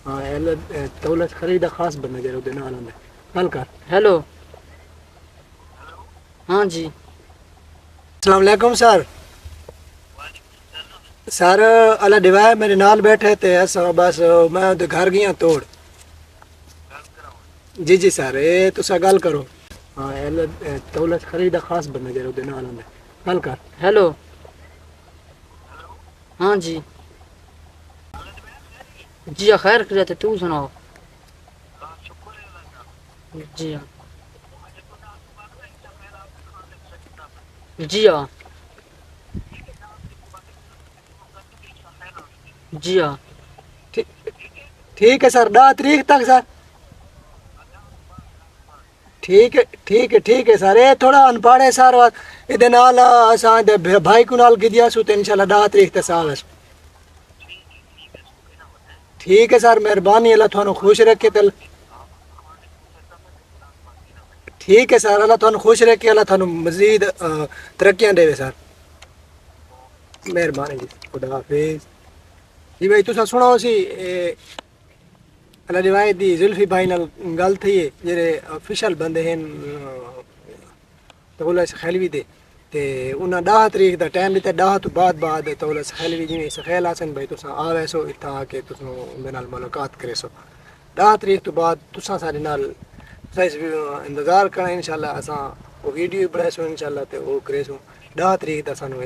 ہاں دولت خریدا خاص بندہ جڑا دے نال ہوندا گل کر. ہیلو. ہاں جی. السلام علیکم سر. سر اللہ ڈیوائے میرے نال بیٹھے تے بس میں گھر گیا توڑ. جی جی سر یہ تسا گل کرو. ہاں دولت خریدا خاص بندہ جڑا دے نال ہوندا گل کر. ہیلو. ہاں جی. جی خیر خیریت ہے تو سناؤ. جی ہاں. جی ہاں. جی ہاں. ٹھیک ہے سر 10 تاریخ تک سر. ٹھیک ہے سر یہ تھوڑا ان پڑھ ہے سر یہ بھائی کو نال گدیا سو تو انشاءاللہ 10 تاریخ تے سال. ٹھیک ہے سر مہربانی اللہ تھانوں خوش رکھے تل. ٹھیک ہے سر اللہ تھانوں خوش رکھے اللہ تھانوں مزید ترقیاں دے سر. مہربانی جی خدا حافظ. جی بھائی تسا سناؤ سی اللہ روایت دی زلفی بھائی نال گل تھی ہے جڑے آفیشل بندے ہیں تولا سکھیلوی دے تے انہاں 10 تاریخ دا ٹائم دیتا 10 تو بعد تولا سکھیلوی جویں سکھیل آسن بھائی تساں آوے سو اتھاں آ کے تساں اندے نال ملاقات کرے سو 10 تاریخ تو بعد تساں سارے نال انتظار کرنا انشاءاللہ اساں وہ ویڈیو بنائے سو انشاءاللہ تے وہ کرے سو 10 تاریخ دا سانوں